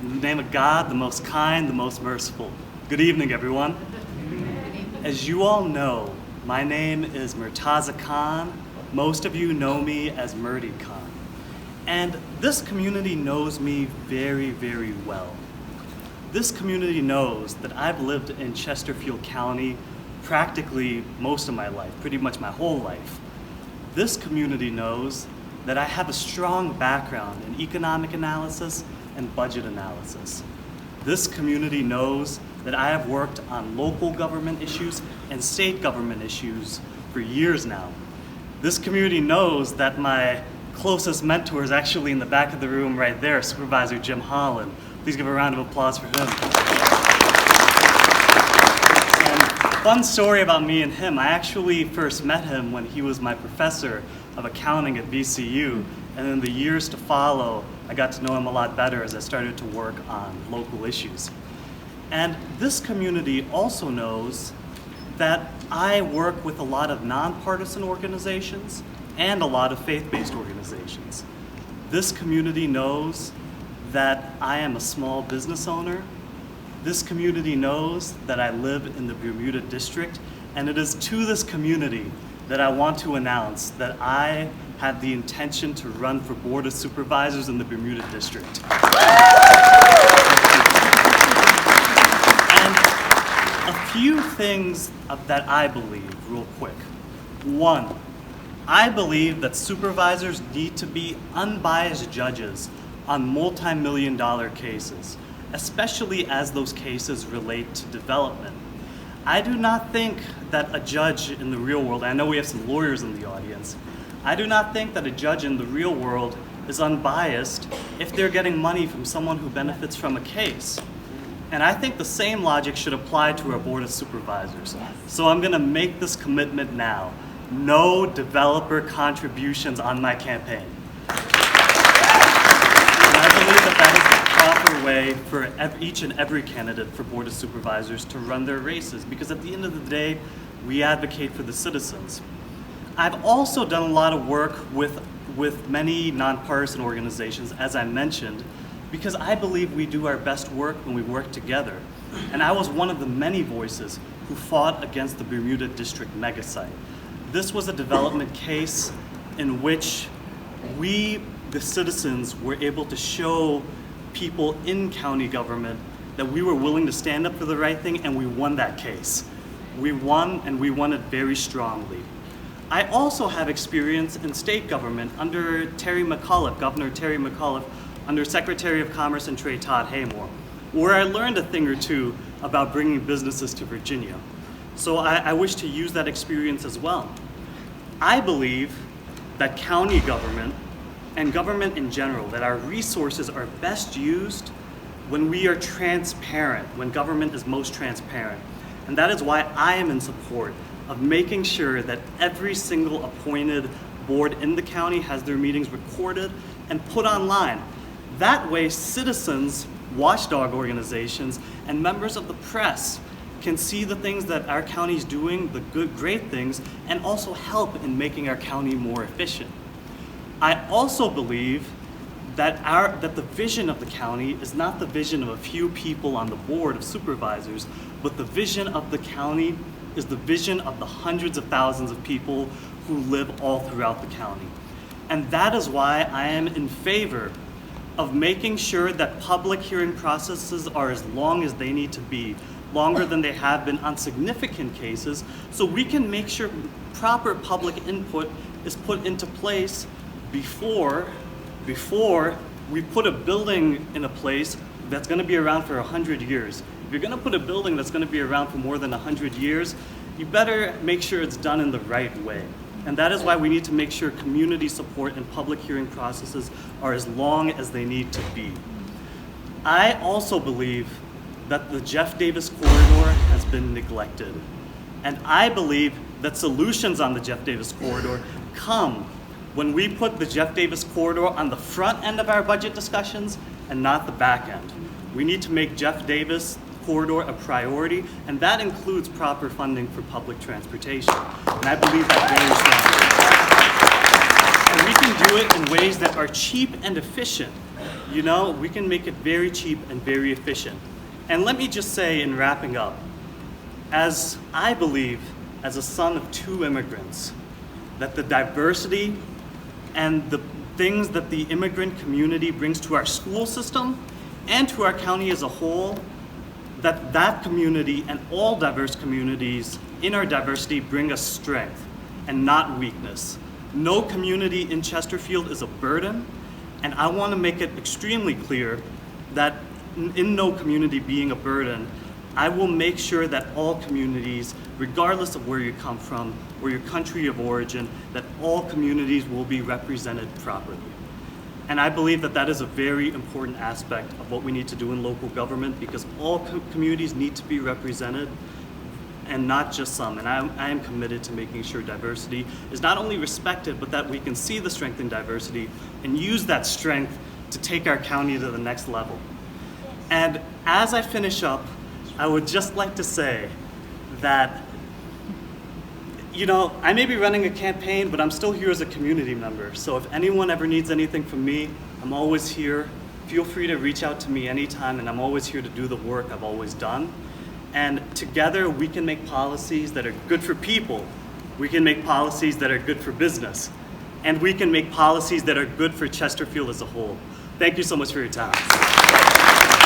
In the name of God, the most kind, the most merciful. Good evening, everyone. As you all know, my name is Murti Khan. Most of you know me as Murti Khan. And this community knows me very, very well. This community knows that I've lived in Chesterfield County practically most of my life, pretty much my whole life. This community knows that I have a strong background in economic analysis and budget analysis. This community knows that I have worked on local government issues and state government issues for years now. This community knows that my closest mentor is actually in the back of the room right there, Supervisor Jim Holland. Please give a round of applause for him. And fun story about me and him, I actually first met him when he was my professor of accounting at VCU, and in the years to follow, I got to know him a lot better as I started to work on local issues. And this community also knows that I work with a lot of nonpartisan organizations and a lot of faith-based organizations. This community knows that I am a small business owner. This community knows that I live in the Bermuda District, and it is to this community that I want to announce that I have the intention to run for Board of Supervisors in the Bermuda District. And a few things that I believe, real quick. One, I believe that supervisors need to be unbiased judges on multi-million-dollar cases, especially as those cases relate to development. I do not think that a judge in the real world, I know we have some lawyers in the audience, I do not think that a judge in the real world is unbiased if they're getting money from someone who benefits from a case. And I think the same logic should apply to our Board of Supervisors. So I'm gonna make this commitment now. No developer contributions on my campaign. And I believe that that is the proper way for each and every candidate for Board of Supervisors to run their races, because at the end of the day, we advocate for the citizens. I've also done a lot of work with many nonpartisan organizations, as I mentioned, because I believe we do our best work when we work together. And I was one of the many voices who fought against the Bermuda District megasite. This was a development case in which we, the citizens, were able to show people in county government that we were willing to stand up for the right thing, and we won that case. We won, and we won it very strongly. I also have experience in state government under Governor Terry McAuliffe, under Secretary of Commerce and Trade Todd Haymore, where I learned a thing or two about bringing businesses to Virginia. So I wish to use that experience as well. I believe that county government and government in general, that our resources are best used when we are transparent, when government is most transparent. And that is why I am in support of making sure that every single appointed board in the county has their meetings recorded and put online. That way, citizens, watchdog organizations, and members of the press can see the things that our county is doing, the good, great things, and also help in making our county more efficient. I also believe that the vision of the county is not the vision of a few people on the Board of Supervisors, but the vision of the county is the vision of the hundreds of thousands of people who live all throughout the county. And that is why I am in favor of making sure that public hearing processes are as long as they need to be, longer than they have been on significant cases, so we can make sure proper public input is put into place before we put a building in a place that's gonna be around for 100 years. If you're gonna put a building that's gonna be around for more than 100 years, you better make sure it's done in the right way. And that is why we need to make sure community support and public hearing processes are as long as they need to be. I also believe that the Jeff Davis corridor has been neglected. And I believe that solutions on the Jeff Davis corridor come when we put the Jeff Davis corridor on the front end of our budget discussions and not the back end. We need to make Jeff Davis corridor a priority, and that includes proper funding for public transportation. And I believe that very strongly. And we can do it in ways that are cheap and efficient. You know, we can make it very cheap and very efficient. And let me just say in wrapping up, as I believe, as a son of 2 immigrants, that the diversity and the things that the immigrant community brings to our school system and to our county as a whole, that community and all diverse communities in our diversity bring us strength and not weakness. No community in Chesterfield is a burden, and I want to make it extremely clear that in no community being a burden, I will make sure that all communities, regardless of where you come from or your country of origin, that all communities will be represented properly. And I believe that that is a very important aspect of what we need to do in local government, because all communities need to be represented and not just some. And I am committed to making sure diversity is not only respected, but that we can see the strength in diversity and use that strength to take our county to the next level. And as I finish up, I would just like to say that, you know, I may be running a campaign, but I'm still here as a community member. So if anyone ever needs anything from me, I'm always here. Feel free to reach out to me anytime, and I'm always here to do the work I've always done. And together we can make policies that are good for people. We can make policies that are good for business. And we can make policies that are good for Chesterfield as a whole. Thank you so much for your time.